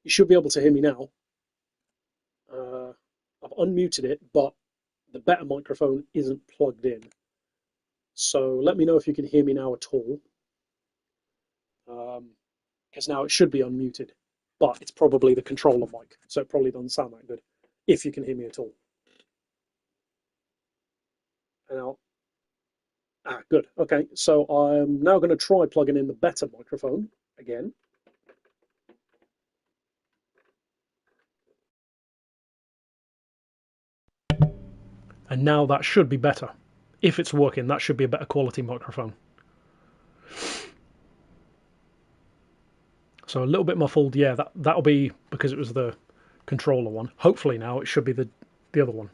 You should be able to hear me now. I've unmuted it, but the better microphone isn't plugged in. So let me know if you can hear me now at all. Because now it should be unmuted, but it's probably the controller mic, so it probably doesn't sound that good, if you can hear me at all. Now, good. Okay, so I'm now going to try plugging in the better microphone again. And now that should be better. If it's working, that should be a better quality microphone. So a little bit muffled, yeah, that'll be because it was the controller one. Hopefully now it should be the other one.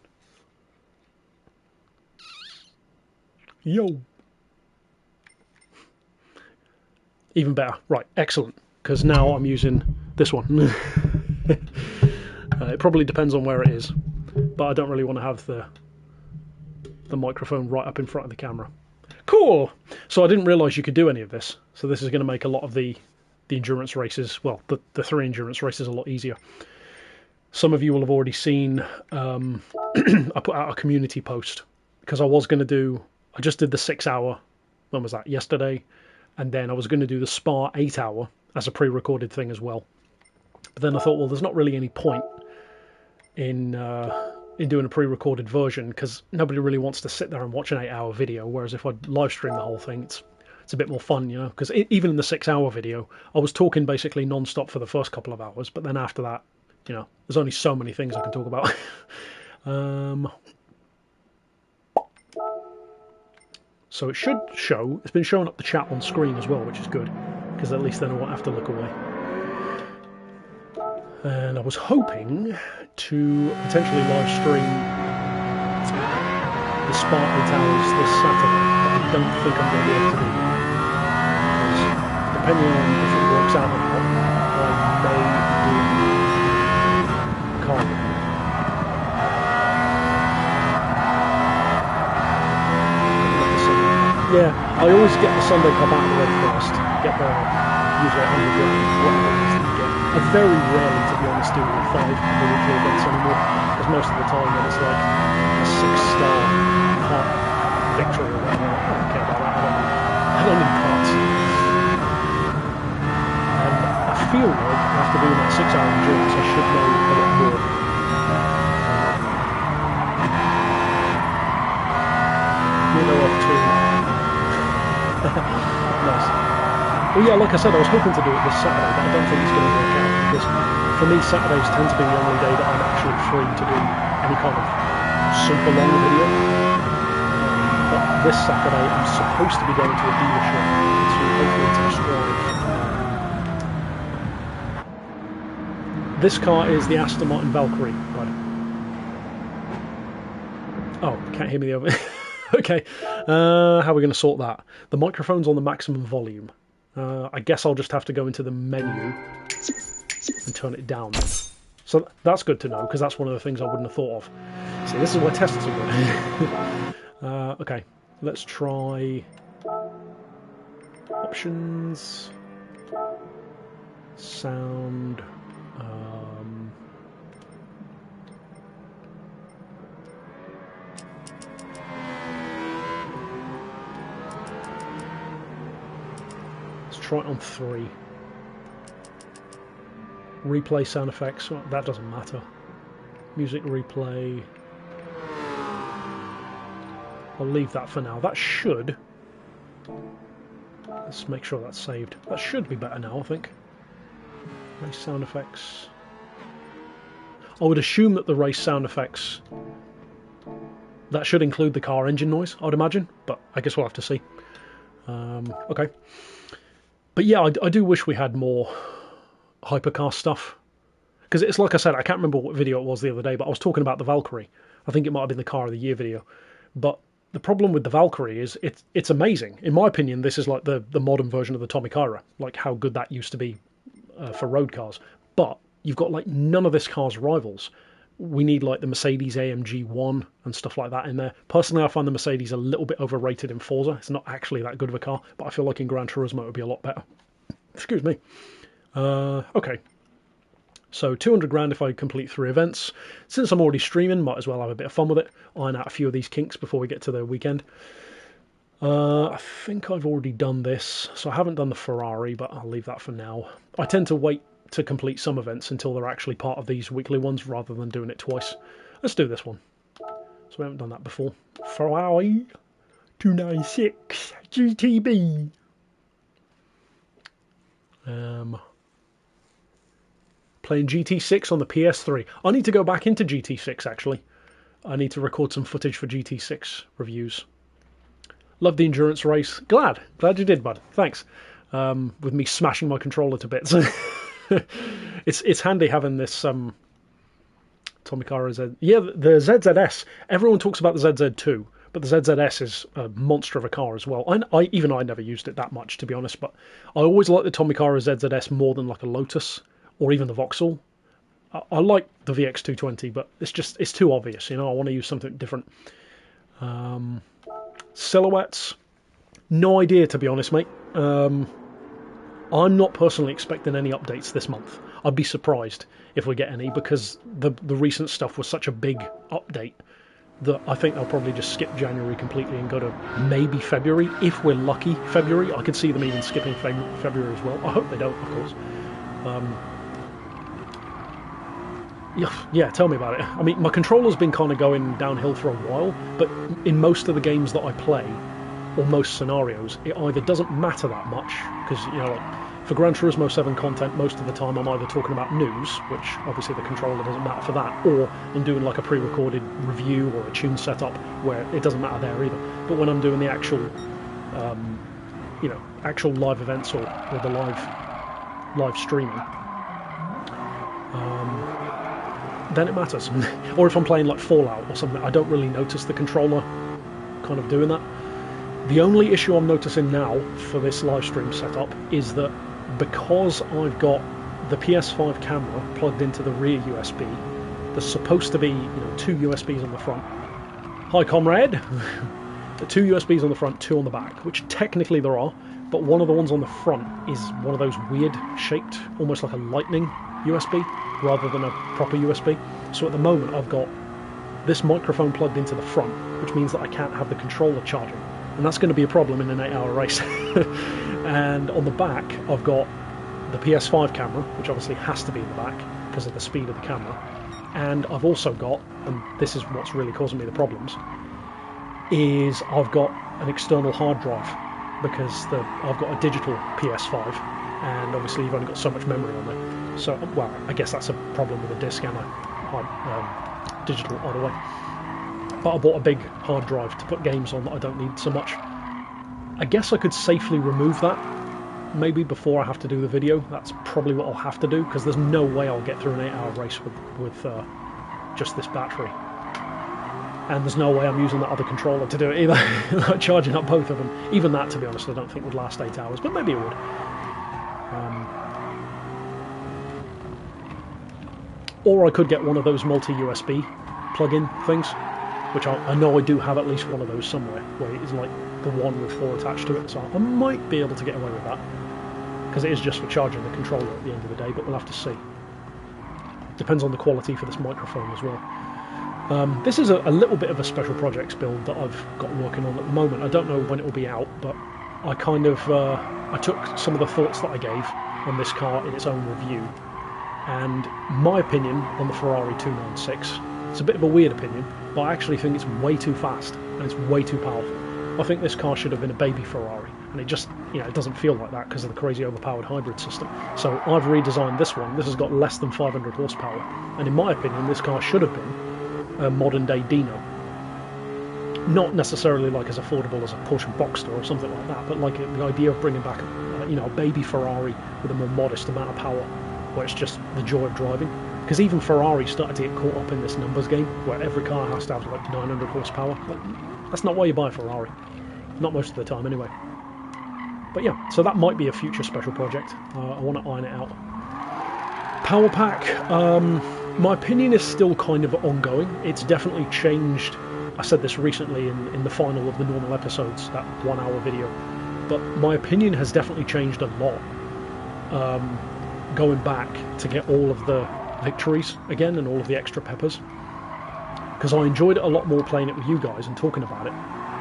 Yo! Even better. Right, excellent. Because now I'm using this one. It probably depends on where it is, but I don't really want to have the microphone right up in front of the camera. Cool! So I didn't realise you could do any of this. So this is going to make a lot of the endurance races, well, the 3 endurance races a lot easier. Some of you will have already seen, I put out a community post, because I just did the 6 hour, when was that, yesterday, and then I was going to do the Spa 8 hour as a pre-recorded thing as well. But then I thought, well, there's not really any point in doing a pre-recorded version, because nobody really wants to sit there and watch an 8 hour video, whereas if I live stream the whole thing, it's a bit more fun, you know, because even in the 6 hour video, I was talking basically non-stop for the first couple of hours, but then after that, you know, there's only so many things I can talk about. So it should show, it's been showing up the chat on screen as well, which is good, because at least then I won't have to look away. And I was hoping to potentially live stream the Spa 8 hours this Saturday, but I don't think I'm going to be able to do that. Depending on if it works out or not, I may do cargo. Yeah, I always get the Sunday Cup out of the way first, get the usually 100 grand, whatever it is that you get. I very rarely, to be honest, do all 5 individual events anymore, because most of the time when it's like a 6-star part victory or whatever, I don't care about that, I don't need parts. And I feel like after doing that 6 hour endurance, I should know a lot more. You know what, too. Nice. Well, yeah, like I said, I was hoping to do it this Saturday, but I don't think it's going to work out, because for me, Saturdays tend to be the only day that I'm actually free to do any kind of super long video. But this Saturday, I'm supposed to be going to a dealership to hopefully test drive. This car is the Aston Martin Valkyrie, right? Oh, can't hear me the other. Okay, how are we going to sort that? The microphone's on the maximum volume. I guess I'll just have to go into the menu and turn it down. So that's good to know, because that's one of the things I wouldn't have thought of. See, this is where tests are good. Okay, let's try options, sound. Try it on 3. Replay sound effects, well, that doesn't matter. Music replay. I'll leave that for now. That should... Let's make sure that's saved. That should be better now, I think. Race sound effects. I would assume that the race sound effects... That should include the car engine noise, I'd imagine, but I guess we'll have to see. Okay. But yeah, I do wish we had more hypercar stuff. Because it's like I said, I can't remember what video it was the other day, but I was talking about the Valkyrie. I think it might have been the Car of the Year video. But the problem with the Valkyrie is it's amazing. In my opinion, this is like the modern version of the Tommy Kyra, like how good that used to be for road cars. But you've got like none of this car's rivals. We need like the Mercedes AMG 1 and stuff like that in there. Personally, I find the Mercedes a little bit overrated in Forza. It's not actually that good of a car, but I feel like in Gran Turismo it would be a lot better. Excuse me. Okay. So 200 grand if I complete 3 events. Since I'm already streaming, might as well have a bit of fun with it. Iron out a few of these kinks before we get to the weekend. I think I've already done this, so I haven't done the Ferrari, but I'll leave that for now. I tend to wait to complete some events until they're actually part of these weekly ones rather than doing it twice. Let's do this one. So we haven't done that before. Ferrari 296 GTB. Playing GT6 on the PS3. I need to go back into GT6 actually. I need to record some footage for GT6 reviews. Love the endurance race. Glad you did, bud. Thanks. With me smashing my controller to bits. It's handy having this Tomicara Z. Yeah, the ZZS. Everyone talks about the ZZ2, but the ZZS is a monster of a car as well. I never used it that much, to be honest, but I always like the Tomicara ZZS more than like a Lotus or even the Vauxhall. I like the VX220, but it's too obvious, you know. I want to use something different. Silhouettes, no idea, to be honest, mate. I'm not personally expecting any updates this month. I'd be surprised if we get any, because the recent stuff was such a big update that I think they'll probably just skip January completely and go to maybe February. If we're lucky, February. I could see them even skipping February as well. I hope they don't, of course. Yeah, tell me about it. I mean, my controller's been kind of going downhill for a while, but in most of the games that I play, or most scenarios, it either doesn't matter that much, because, you know, like, for Gran Turismo 7 content, most of the time I'm either talking about news, which obviously the controller doesn't matter for that, or I'm doing like a pre-recorded review or a tune setup where it doesn't matter there either. But when I'm doing the actual, you know, actual live events or the live streaming, then it matters. Or if I'm playing like Fallout or something, I don't really notice the controller kind of doing that. The only issue I'm noticing now for this live stream setup is that because I've got the PS5 camera plugged into the rear USB, there's supposed to be, you know, 2 USBs on the front. Hi, comrade! 2 USBs on the front, 2 on the back, which technically there are, but one of the ones on the front is one of those weird shaped, almost like a lightning USB, rather than a proper USB. So at the moment I've got this microphone plugged into the front, which means that I can't have the controller charging, and that's going to be a problem in an 8-hour race. And on the back I've got the PS5 camera, which obviously has to be in the back because of the speed of the camera, and I've also got, and this is what's really causing me the problems, is I've got an external hard drive, because I've got a digital PS5, and obviously you've only got so much memory on there. So, well, I guess that's a problem with a disc and a digital either way. But I bought a big hard drive to put games on that I don't need so much. I guess I could safely remove that, maybe before I have to do the video. That's probably what I'll have to do, because there's no way I'll get through an 8-hour race with just this battery. And there's no way I'm using that other controller to do it either, like charging up both of them. Even that, to be honest, I don't think would last 8 hours, but maybe it would. Or I could get one of those multi-USB plug-in things, which I know I do have at least one of those somewhere, where it is like the one with 4 attached to it, so I might be able to get away with that, because it is just for charging the controller at the end of the day, but we'll have to see. Depends on the quality for this microphone as well. This is a little bit of a special projects build that I've got working on at the moment. I don't know when it will be out, but I kind of I took some of the thoughts that I gave on this car in its own review, and my opinion on the Ferrari 296, it's a bit of a weird opinion, but I actually think it's way too fast and it's way too powerful. I think this car should have been a baby Ferrari, and it just, you know, it doesn't feel like that because of the crazy overpowered hybrid system. So I've redesigned this one. This has got less than 500 horsepower, and in my opinion this car should have been a modern day Dino. Not necessarily like as affordable as a Porsche Boxster or something like that, but like the idea of bringing back you know, a baby Ferrari with a more modest amount of power, where it's just the joy of driving. Because even Ferrari started to get caught up in this numbers game, where every car has to have like 900 horsepower. Like, that's not why you buy a Ferrari. Not most of the time anyway. But yeah, so that might be a future special project. I want to iron it out. Power pack, my opinion is still kind of ongoing. It's definitely changed. I said this recently in the final of the normal episodes, that 1 hour video. But my opinion has definitely changed a lot. Going back to get all of the victories again and all of the extra peppers, because I enjoyed it a lot more playing it with you guys and talking about it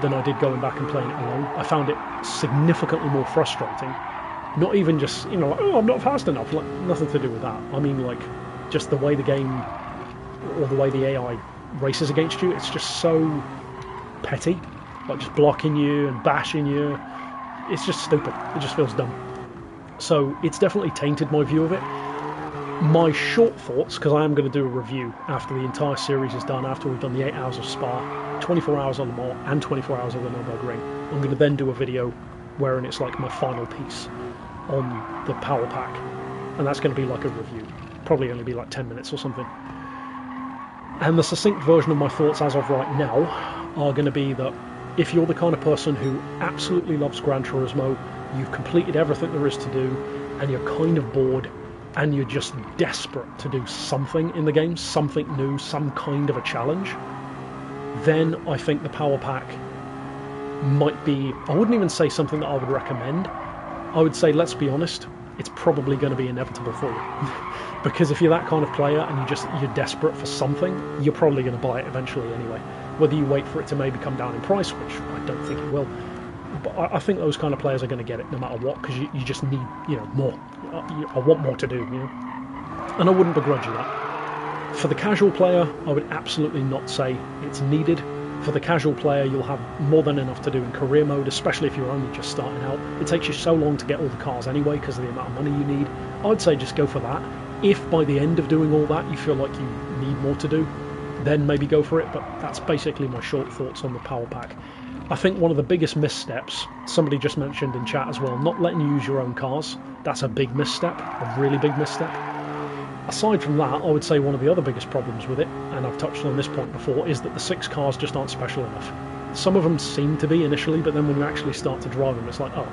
than I did going back and playing it alone. I found it significantly more frustrating. Not even just, you know, like, oh, I'm not fast enough, like, nothing to do with that. I mean, like, just the way the game, or the way the AI races against you, it's just so petty, like just blocking you and bashing you. It's just stupid. It just feels dumb. So it's definitely tainted my view of it. My short thoughts, because I am going to do a review after the entire series is done, after we've done the 8 hours of Spa, 24 hours on the Mall, and 24 hours on the Nürburgring. I'm going to then do a video wherein it's like my final piece on the Power Pack, and that's going to be like a review. Probably only be like 10 minutes or something. And the succinct version of my thoughts as of right now are going to be that if you're the kind of person who absolutely loves Gran Turismo, you've completed everything there is to do, and you're kind of bored, and you're just desperate to do something in the game, something new, some kind of a challenge, then I think the Power Pack might be, I wouldn't even say something that I would recommend. I would say, let's be honest, it's probably going to be inevitable for you. Because if you're that kind of player and you're desperate for something, you're probably going to buy it eventually anyway. Whether you wait for it to maybe come down in price, which I don't think it will, but I think those kind of players are going to get it no matter what, because you just need, you know, more. I want more to do, you know, and I wouldn't begrudge you that. For the casual player, I would absolutely not say it's needed. For the casual player, you'll have more than enough to do in career mode, especially if you're only just starting out. It takes you so long to get all the cars anyway because of the amount of money you need. I'd say just go for that. If by the end of doing all that you feel like you need more to do, then maybe go for it, but that's basically my short thoughts on the Power Pack. I think one of the biggest missteps, somebody just mentioned in chat as well, not letting you use your own cars. That's a big misstep, a really big misstep. Aside from that, I would say one of the other biggest problems with it, and I've touched on this point before, is that the 6 cars just aren't special enough. Some of them seem to be initially, but then when you actually start to drive them, it's like, oh,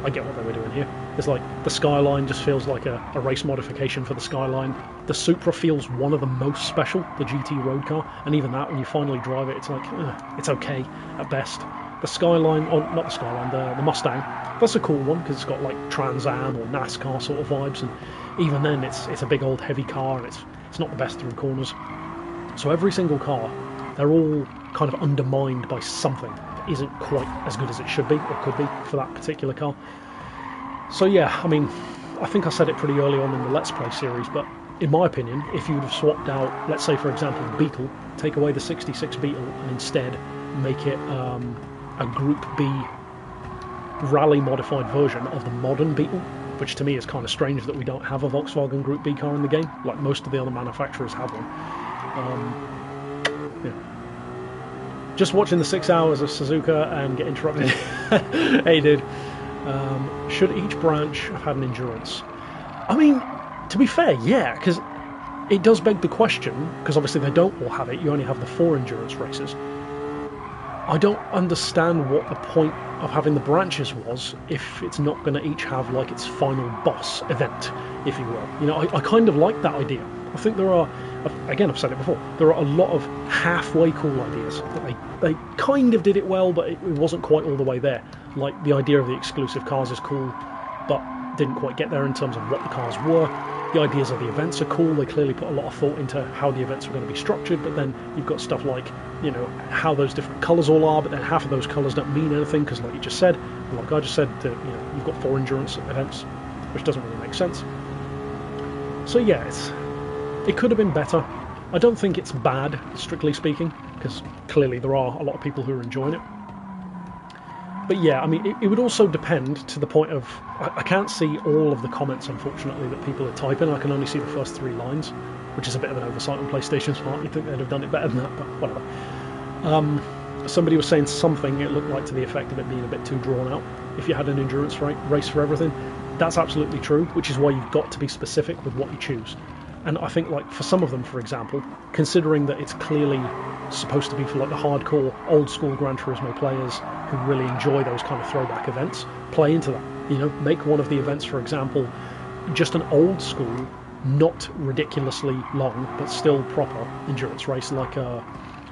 I get what they were doing here. It's like the Skyline just feels like a race modification for the Skyline. The Supra feels one of the most special, the GT road car, and even that, when you finally drive it, it's like, it's okay at best. The Skyline, or not the Skyline, the Mustang, that's a cool one because it's got like Trans Am or NASCAR sort of vibes, and even then it's a big old heavy car and it's not the best through corners. So every single car, they're all kind of undermined by something that isn't quite as good as it should be or could be for that particular car. So yeah, I mean, I think I said it pretty early on in the Let's Play series, but in my opinion, if you'd have swapped out, let's say for example, Beetle, take away the 66 Beetle and instead make it a Group B rally modified version of the modern Beetle, which to me is kind of strange that we don't have a Volkswagen Group B car in the game, like most of the other manufacturers have one. Yeah. Just watching the 6 hours of Suzuka and get interrupted. Hey dude. Should each branch have had an endurance? I mean, to be fair, yeah, because it does beg the question, because obviously they don't all have it, you only have the 4 endurance races. I don't understand what the point of having the branches was if it's not going to each have like its final boss event, if you will. You know, I kind of like that idea. I think there are, again, I've said it before, there are a lot of halfway cool ideas that they kind of did it well, but it wasn't quite all the way there. Like the idea of the exclusive cars is cool, but didn't quite get there in terms of what the cars were. The ideas of the events are cool. They clearly put a lot of thought into how the events were going to be structured, but then you've got stuff like, you know, how those different colours all are, but then half of those colours don't mean anything, because like you just said, like I just said, that, you know, you've got 4 endurance events, which doesn't really make sense. So yeah, it could have been better. I don't think it's bad, strictly speaking, because clearly there are a lot of people who are enjoying it. But yeah, I mean, it would also depend to the point of... I can't see all of the comments, unfortunately, that people are typing. I can only see the first 3 lines, which is a bit of an oversight on PlayStation's part. You'd think they'd have done it better than that, but whatever. Somebody was saying something, it looked like to the effect of it being a bit too drawn out. If you had an endurance race for everything, that's absolutely true, which is why you've got to be specific with what you choose. And I think, like, for some of them, for example, considering that it's clearly supposed to be for, like, the hardcore, old-school Gran Turismo players who really enjoy those kind of throwback events, play into that. You know, make one of the events, for example, just an old-school, not ridiculously long, but still proper endurance race, like,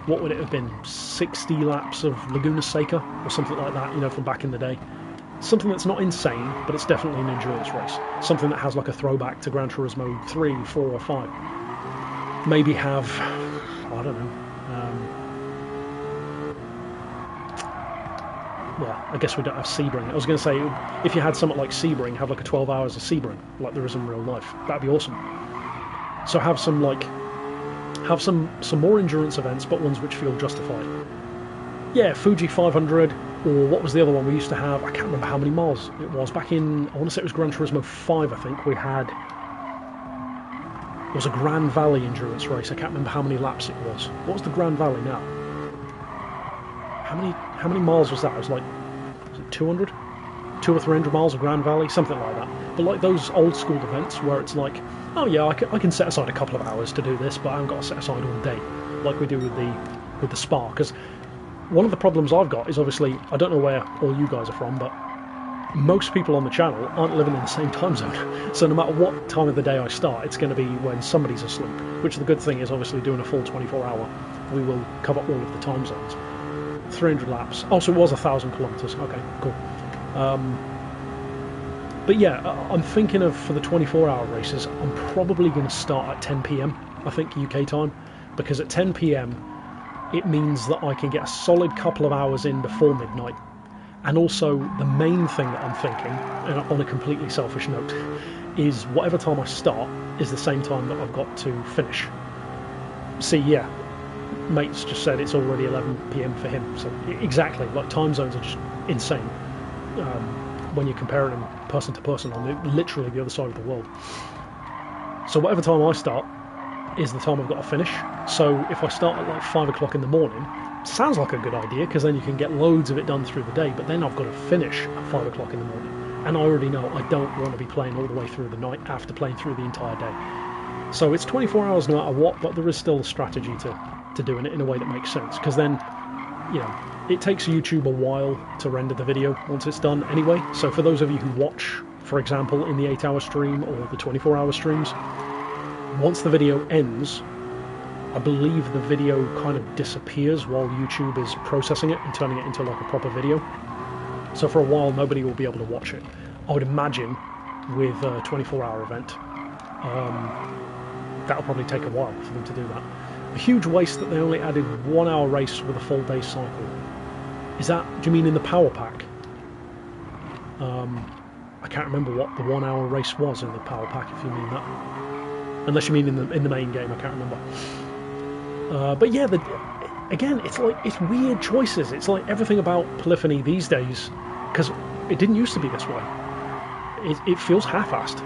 what would it have been, 60 laps of Laguna Seca, or something like that, you know, from back in the day. something that's not insane, but it's definitely an endurance race. Something that has like a throwback to Gran Turismo 3, 4 or 5. Maybe have, I don't know, well, I guess we don't have Sebring. I was going to say, if you had something like Sebring, have like a 12 hours of Sebring, like there is in real life. That'd be awesome. So have some more endurance events, but ones which feel justified. Yeah, Fuji 500, or what was the other one we used to have? I can't remember how many miles it was. Back in, I want to say it was Gran Turismo 5, I think, we had... It was a Grand Valley endurance race. I can't remember how many laps it was. What was the Grand Valley now? How many miles was that? It was like, was it 200? 200 or 300 miles of Grand Valley? Something like that. But like those old school events where it's like, oh yeah, I can set aside a couple of hours to do this, but I haven't got to set aside all day, like we do with the Spa. Because one of the problems I've got is obviously, I don't know where all you guys are from, but most people on the channel aren't living in the same time zone. So no matter what time of the day I start, it's going to be when somebody's asleep. Which the good thing is, obviously, doing a full 24-hour, we will cover all of the time zones. 300 laps. Oh, so it was 1,000 kilometres. Okay, cool. But yeah, I'm thinking of, for the 24-hour races, I'm probably going to start at 10 PM, I think, UK time. Because at 10 PM, it means that I can get a solid couple of hours in before midnight. And also, the main thing that I'm thinking, and on a completely selfish note, is whatever time I start is the same time that I've got to finish. See, yeah, mate's just said it's already 11 PM for him. So exactly, like time zones are just insane when you're comparing them person to person on literally the other side of the world. So whatever time I start is the time I've got to finish. So if I start at like 5 o'clock in the morning, sounds like a good idea, because then you can get loads of it done through the day, but then I've got to finish at 5 o'clock in the morning. And I already know I don't want to be playing all the way through the night after playing through the entire day. So it's 24 hours no matter what, but there is still a strategy to doing it in a way that makes sense, because then, you know, it takes YouTube a while to render the video once it's done anyway. So for those of you who watch, for example, in the 8-hour stream or the 24-hour streams, once the video ends, I believe the video kind of disappears while YouTube is processing it and turning it into like a proper video. So for a while nobody will be able to watch it. I would imagine with a 24-hour event, that'll probably take a while for them to do that. A huge waste that they only added 1 hour race with a full day cycle. Is that, do you mean in the power pack? I can't remember what the 1 hour race was in the power pack, if you mean that. Unless you mean in the main game, I can't remember. But yeah, again, it's weird choices. It's like everything about polyphony these days, because it didn't used to be this way. It feels half-assed.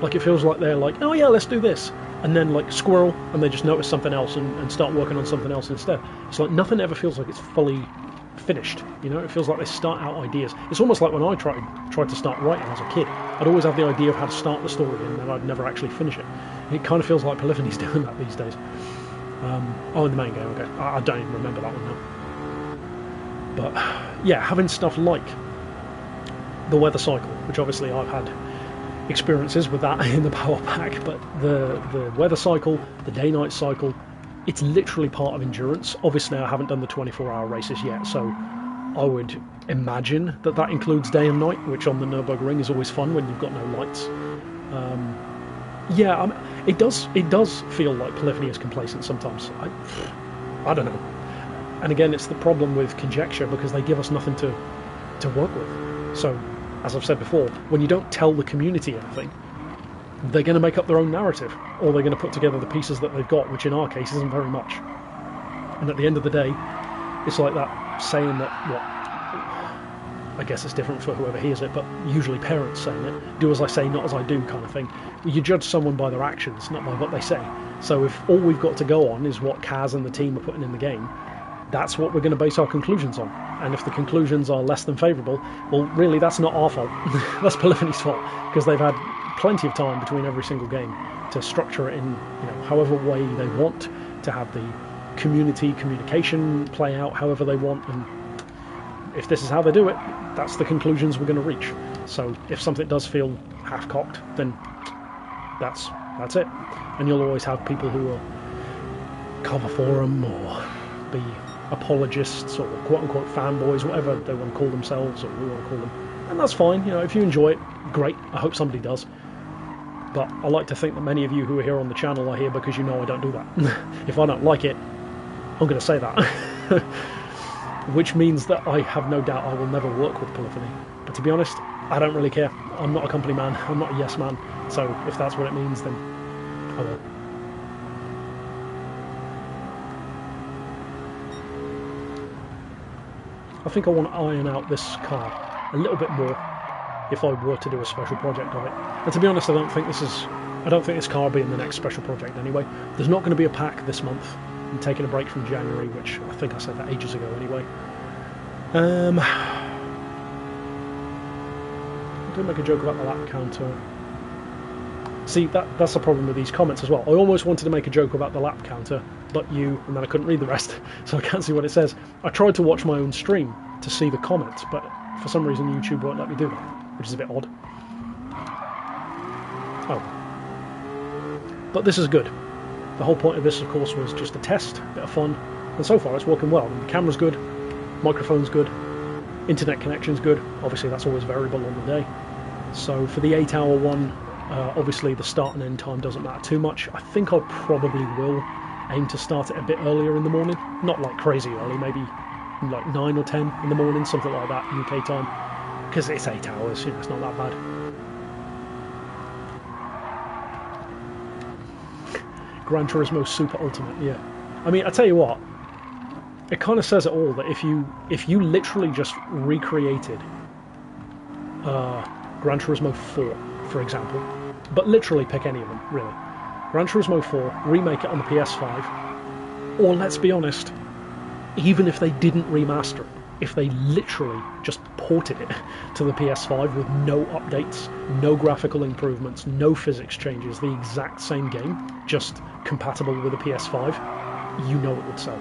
Like it feels like they're like, oh yeah, let's do this, and then like squirrel, and they just notice something else and start working on something else instead. It's like nothing ever feels like it's fully finished. You know, it feels like they start out ideas. It's almost like when I tried to start writing as a kid. I'd always have the idea of how to start the story, and then I'd never actually finish it. It kind of feels like polyphony's doing that these days. Oh, in the main game, okay. I don't even remember that one now. But yeah, having stuff like the weather cycle, which obviously I've had experiences with that in the power pack, but the weather cycle, the day-night cycle, it's literally part of endurance. Obviously I haven't done the 24-hour races yet, so I would imagine that includes day and night, which on the Nürburgring is always fun when you've got no lights. Yeah, it does feel like polyphony is complacent sometimes. I don't know. And again, it's the problem with conjecture, because they give us nothing to work with. So, as I've said before, when you don't tell the community anything, they're going to make up their own narrative, or they're going to put together the pieces that they've got, which in our case isn't very much. And at the end of the day, it's like that saying that, I guess it's different for whoever hears it, but usually parents saying it, do as I say, not as I do kind of thing. You judge someone by their actions, not by what they say. So if all we've got to go on is what Kaz and the team are putting in the game, that's what we're going to base our conclusions on. And if the conclusions are less than favourable, well, really, that's not our fault. That's Polyphony's fault, because they've had plenty of time between every single game to structure it in, however way they want, to have the community communication play out however they want, and if this is how they do it, that's the conclusions we're going to reach. So if something does feel half-cocked, then that's it. And you'll always have people who will cover for them or be apologists or quote-unquote fanboys, whatever they want to call themselves or we want to call them. And that's fine, you know, if you enjoy it, great, I hope somebody does. But I like to think that many of you who are here on the channel are here because you know I don't do that. If I don't like it, I'm going to say that. Which means that I have no doubt I will never work with Polyphony. But to be honest, I don't really care. I'm not a company man, I'm not a yes man, so if that's what it means, then I will. I think I want to iron out this car a little bit more if I were to do a special project of it. And to be honest, I don't think this car will be in the next special project anyway. There's not going to be a pack this month. I'm taking a break from January, which I think I said that ages ago anyway. I did make a joke about the lap counter. See, that's the problem with these comments as well. I almost wanted to make a joke about the lap counter, but and then I couldn't read the rest, so I can't see what it says. I tried to watch my own stream to see the comments, but for some reason YouTube won't let me do that, which is a bit odd. Oh. But this is good. The whole point of this, of course, was just a test, a bit of fun, and so far it's working well. The camera's good, microphone's good, internet connection's good. Obviously that's always variable on the day. So for the 8-hour one, obviously the start and end time doesn't matter too much. I think I probably will aim to start it a bit earlier in the morning. Not like crazy early, maybe like 9 or 10 in the morning, something like that, UK time. Because it's 8 hours, you know, it's not that bad. Gran Turismo Super Ultimate, yeah. I mean, I tell you what, it kind of says it all, that if you literally just recreated Gran Turismo 4, for example, but literally pick any of them, really. Gran Turismo 4, remake it on the PS5, or let's be honest, even if they didn't remaster it, if they literally just ported it to the PS5 with no updates, no graphical improvements, no physics changes, the exact same game, just compatible with the PS5, you know it would sell.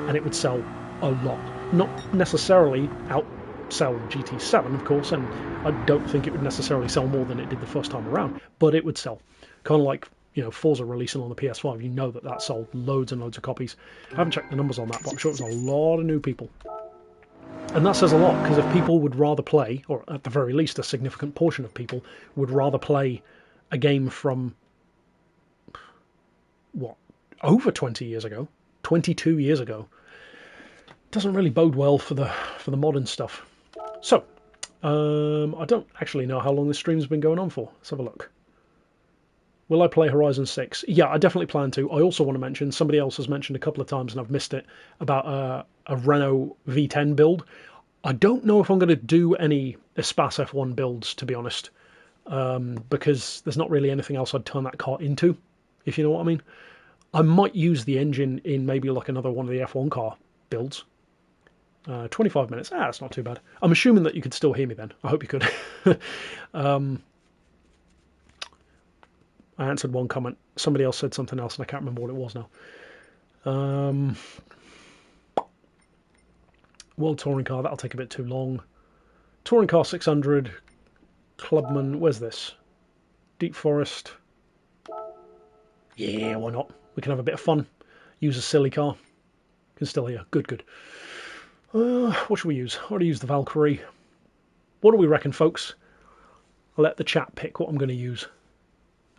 And it would sell a lot. Not necessarily outsell GT7, of course, and I don't think it would necessarily sell more than it did the first time around, but it would sell. Kind of like, you know, Forza releasing on the PS5, you know that sold loads and loads of copies. I haven't checked the numbers on that, but I'm sure it was a lot of new people. And that says a lot, because if people would rather play, or at the very least a significant portion of people, would rather play a game from, what, over 20 years ago, 22 years ago, doesn't really bode well for the modern stuff. So, I don't actually know how long this stream's been going on for. Let's have a look. Will I play Horizon 6? Yeah, I definitely plan to. I also want to mention, somebody else has mentioned a couple of times and I've missed it, about a Renault V10 build. I don't know if I'm going to do any Espace F1 builds, to be honest, because there's not really anything else I'd turn that car into, if you know what I mean. I might use the engine in maybe like another one of the F1 car builds. 25 minutes, that's not too bad. I'm assuming that you could still hear me then. I hope you could. I answered one comment. Somebody else said something else and I can't remember what it was now. World Touring Car, that'll take a bit too long. Touring Car 600, Clubman, where's this? Deep Forest. Yeah, why not? We can have a bit of fun. Use a silly car. Can still hear. Good, good. What should we use? I already used the Valkyrie. What do we reckon, folks? I'll let the chat pick what I'm going to use.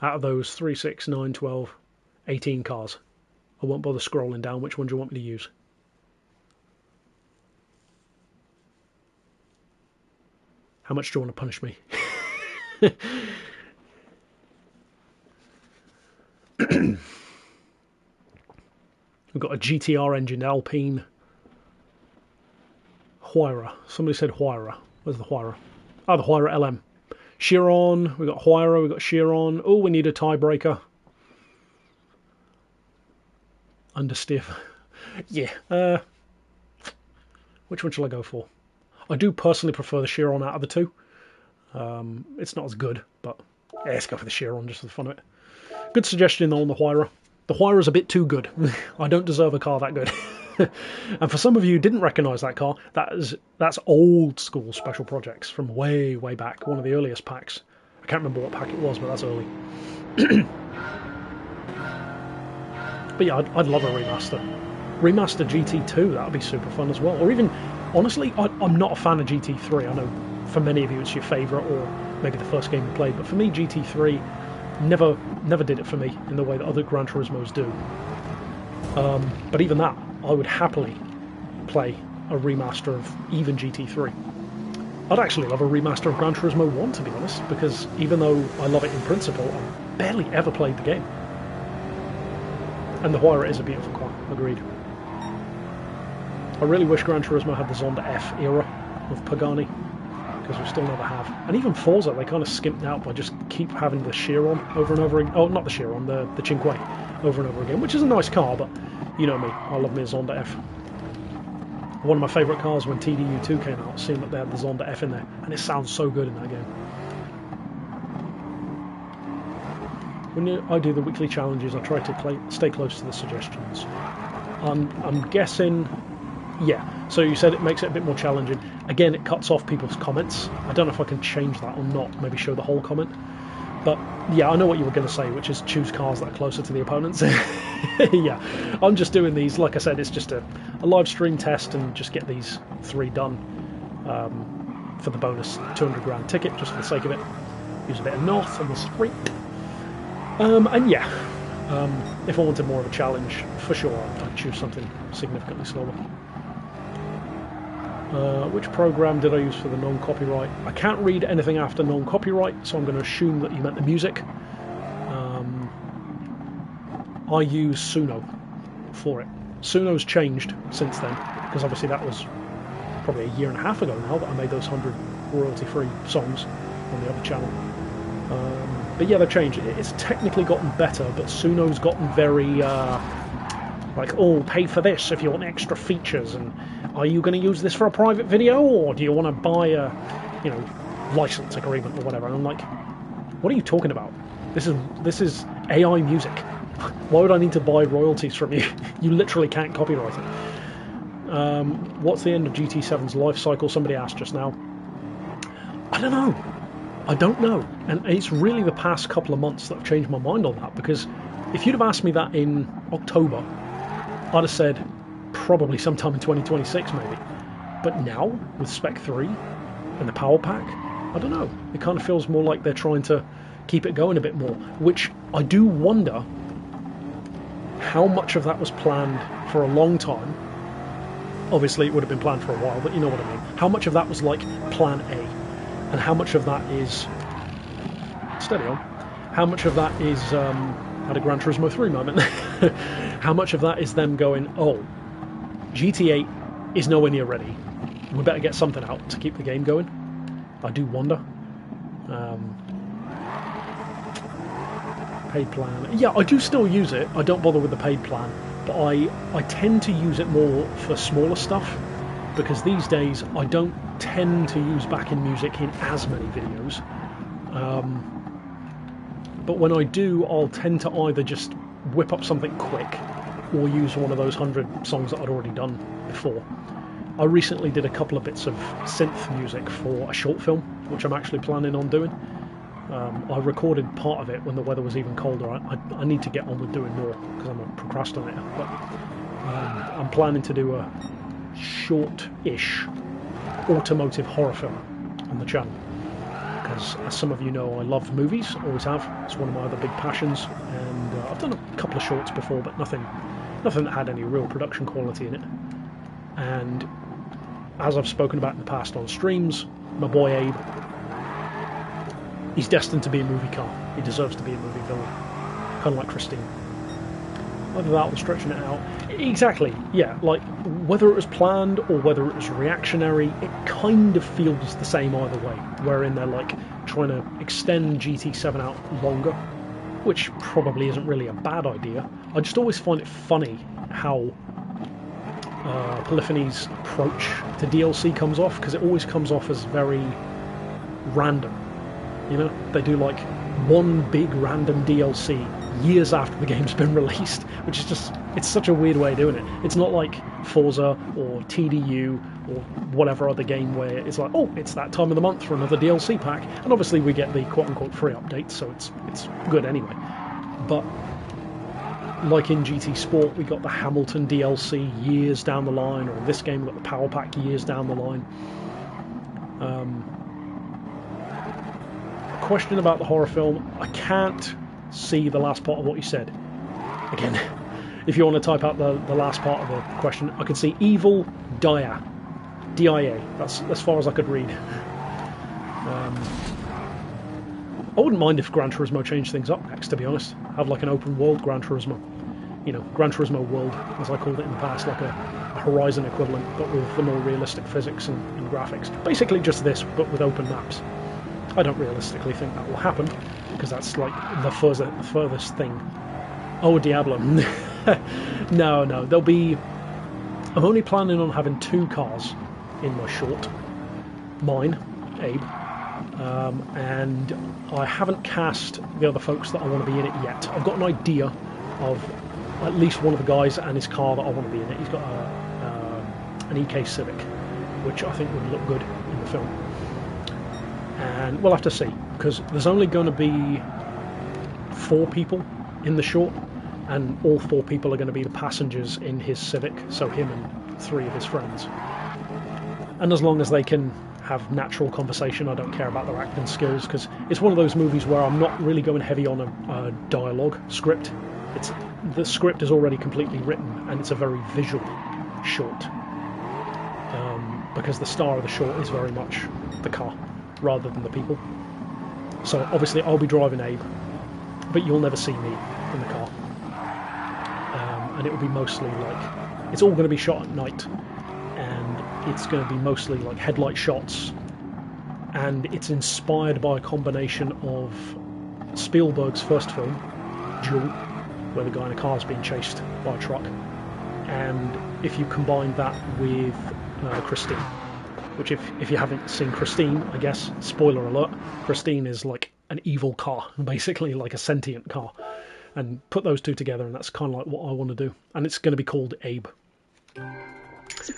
Out of those 3, 6, 9, 12, 18 cars. I won't bother scrolling down. Which one do you want me to use? How much do you want to punish me? We've got a GTR engine, Alpine. Huayra. Somebody said Huayra. Where's the Huayra? Oh, the Huayra LM. Chiron. We've got Huayra. We've got Chiron. Oh, we need a tiebreaker. Understeer. Yeah. Which one shall I go for? I do personally prefer the Chiron out of the two. It's not as good, but yeah, let's go for the Chiron just for the fun of it. Good suggestion though on the Huayra. The Huayra's a bit too good. I don't deserve a car that good. And for some of you who didn't recognise that car, that's old school Special Projects from way, way back. One of the earliest packs. I can't remember what pack it was, but that's early. But yeah, I'd love a remaster. Remaster GT2, that would be super fun as well. Or even, honestly, I'm not a fan of GT3. I know for many of you it's your favourite, or maybe the first game you played, but for me GT3 never did it for me in the way that other Gran Turismos do. But even that, I would happily play a remaster of even GT3. I'd actually love a remaster of Gran Turismo 1, to be honest, because even though I love it in principle, I've barely ever played the game. And the Huayra is a beautiful car, agreed. I really wish Gran Turismo had the Zonda F era of Pagani, because we still never have. And even Forza, they kind of skimped out by just keep having the Chiron over and over again. Oh, not the Chiron, the Cinque over and over again, which is a nice car, but you know me, I love me a Zonda F. One of my favourite cars when TDU2 came out, seeing that they had the Zonda F in there, and it sounds so good in that game. When I do the weekly challenges, I try to stay close to the suggestions. I'm guessing, yeah, so you said it makes it a bit more challenging. Again, it cuts off people's comments. I don't know if I can change that or not, maybe show the whole comment. But yeah, I know what you were going to say, which is choose cars that are closer to the opponents. Yeah, I'm just doing these, like I said, it's just a live stream test and just get these 3 done for the bonus 200 grand ticket, just for the sake of it. Use a bit of North on the street. And yeah, if I wanted more of a challenge, for sure, I'd choose something significantly slower. Which program did I use for the non-copyright? I can't read anything after non-copyright, so I'm going to assume that you meant the music. I use Suno for it. Suno's changed since then, because obviously that was probably a year and a half ago now that I made those 100 royalty-free songs on the other channel. But yeah, they've changed. It's technically gotten better, but Suno's gotten very, like, oh, pay for this if you want extra features, and are you going to use this for a private video, or do you want to buy a, you know, license agreement or whatever? And I'm like, what are you talking about? This is AI music. Why would I need to buy royalties from you? You literally can't copyright it. What's the end of GT7's life cycle? Somebody asked just now. I don't know. And it's really the past couple of months that have changed my mind on that, because if you'd have asked me that in October, I'd have said probably sometime in 2026 maybe. But now, with Spec 3 and the Power Pack, I don't know. It kind of feels more like they're trying to keep it going a bit more, which I do wonder how much of that was planned for a long time. Obviously it would have been planned for a while, but you know what I mean. How much of that was like plan A, and how much of that is steady on, how much of that is had a Gran Turismo 3 moment. How much of that is them going, oh, GT8 is nowhere near ready, we better get something out to keep the game going? I do wonder. Paid plan. Yeah, I do still use it. I don't bother with the paid plan, but I tend to use it more for smaller stuff, because these days I don't tend to use backing music in as many videos. But when I do, I'll tend to either just whip up something quick or use one of those 100 songs that I'd already done before. I recently did a couple of bits of synth music for a short film, which I'm actually planning on doing. I recorded part of it when the weather was even colder. I need to get on with doing more, because I'm a procrastinator. But I'm planning to do a short-ish automotive horror film on the channel, because as some of you know, I love movies, always have. It's one of my other big passions, and I've done a couple of shorts before, but nothing that had any real production quality in it. And as I've spoken about in the past on streams, my boy Abe, he's destined to be a movie car. He deserves to be a movie villain, kind of like Christine. Whether that was stretching it out, exactly, yeah, like whether it was planned or whether it was reactionary, it kind of feels the same either way, wherein they're like trying to extend GT7 out longer, which probably isn't really a bad idea. I just always find it funny how Polyphony's approach to DLC comes off, because it always comes off as very random. You know, they do like one big random DLC years after the game's been released, which is just, it's such a weird way of doing it. It's not like Forza or TDU or whatever other game where it's like, oh, it's that time of the month for another DLC pack, and obviously we get the quote-unquote free updates, so it's good anyway. But like in GT Sport, we got the Hamilton DLC years down the line, or in this game we got the Power Pack years down the line. question about the horror film. I can't see the last part of what you said. Again, if you want to type out the last part of the question, I can see evil Dia. D-I-A. That's as far as I could read. I wouldn't mind if Gran Turismo changed things up next, to be honest. Have like an open world Gran Turismo. You know, Gran Turismo World, as I called it in the past, like a Horizon equivalent, but with the more realistic physics and graphics. Basically just this, but with open maps. I don't realistically think that will happen, because that's like the furthest thing. Oh, Diablo. No, there'll be... I'm only planning on having 2 cars in my short. Mine, Abe, and I haven't cast the other folks that I want to be in it yet. I've got an idea of at least one of the guys and his car that I want to be in it. He's got an EK Civic, which I think would look good in the film. And we'll have to see, because there's only going to be 4 people in the short, and all 4 people are going to be the passengers in his Civic, so him and 3 of his friends. And as long as they can have natural conversation, I don't care about their acting skills, because it's one of those movies where I'm not really going heavy on a dialogue script. The script is already completely written, and it's a very visual short, because the star of the short is very much the car rather than the people. So obviously I'll be driving Abe, but you'll never see me in the car, and it will be mostly like, it's all going to be shot at night, and it's going to be mostly like headlight shots, and it's inspired by a combination of Spielberg's first film, Duel, where the guy in a car is being chased by a truck, and if you combine that with Christine, which if you haven't seen Christine, I guess, spoiler alert, Christine is like an evil car, basically like a sentient car, and put those 2 together, and that's kind of like what I want to do, and it's going to be called Abe.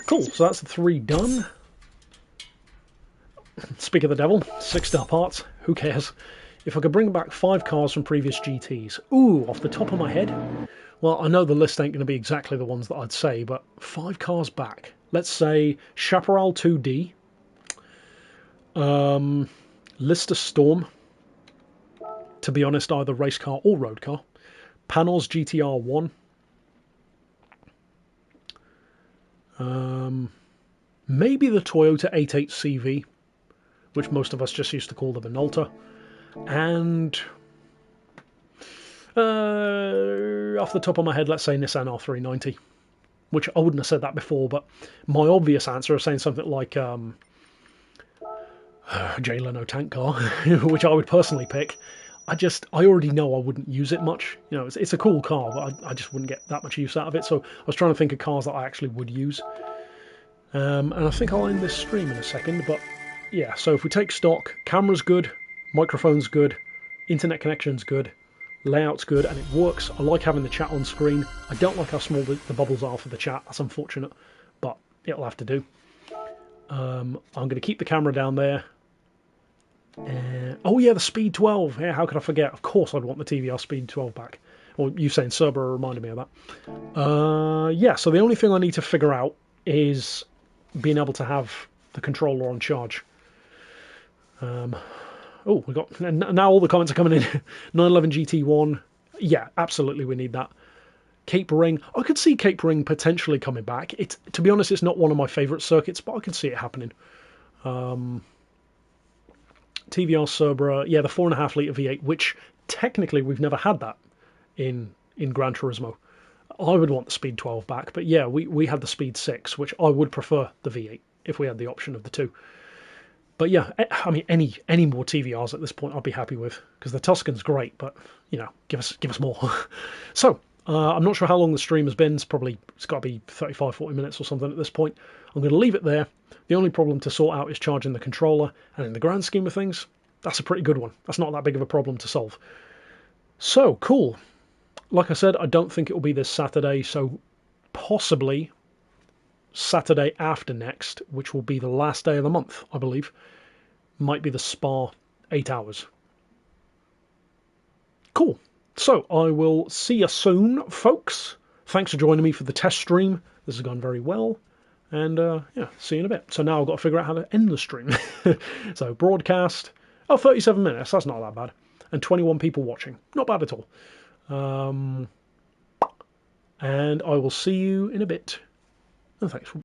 Cool, so that's the 3 done. Speak of the devil, 6-star parts, who cares? If I could bring back 5 cars from previous GTs. Ooh, off the top of my head? Well, I know the list ain't going to be exactly the ones that I'd say, but 5 cars back. Let's say Chaparral 2D, Lister Storm, to be honest, either race car or road car, Panos GTR 1, maybe the Toyota 88CV, which most of us just used to call the Minolta, and off the top of my head, let's say Nissan R390, which I wouldn't have said that before, but my obvious answer is saying something like Jay Leno tank car, which I would personally pick. I already know I wouldn't use it much. You know, it's a cool car, but I just wouldn't get that much use out of it. So I was trying to think of cars that I actually would use. And I think I'll end this stream in a second, but yeah, so if we take stock, camera's good, microphone's good, internet connection's good, layout's good, and it works. I like having the chat on screen. I don't like how small the bubbles are for the chat. That's unfortunate, but it'll have to do. I'm going to keep the camera down there. Oh yeah, the Speed 12. Yeah, how could I forget? Of course I'd want the TVR Speed 12 back. Well, you saying Cerber reminded me of that. Yeah, so the only thing I need to figure out is being able to have the controller on charge. Oh, we got, now all the comments are coming in. 911 GT1. Yeah, absolutely we need that. Cape Ring. I could see Cape Ring potentially coming back. To be honest, it's not one of my favourite circuits, but I could see it happening. TVR Cerber, yeah, the 4.5 litre V8, which technically we've never had that in Gran Turismo. I would want the Speed 12 back, but yeah, we had the Speed 6, which I would prefer the V8 if we had the option of the 2. But yeah, I mean, any more TVRs at this point I'd be happy with, because the Tuscan's great, but, you know, give us more. So, I'm not sure how long the stream has been. It's got to be 35, 40 minutes or something at this point. I'm going to leave it there. The only problem to sort out is charging the controller, and in the grand scheme of things, that's a pretty good one. That's not that big of a problem to solve. So, cool. Like I said, I don't think it will be this Saturday, so possibly Saturday after next, which will be the last day of the month, I believe, might be the Spa 8 hours. Cool. So, I will see you soon, folks. Thanks for joining me for the test stream. This has gone very well. And, yeah, see you in a bit. So now I've got to figure out how to end the stream. So, broadcast, Oh, 37 minutes. That's not that bad. And 21 people watching. Not bad at all. And I will see you in a bit. And thanks for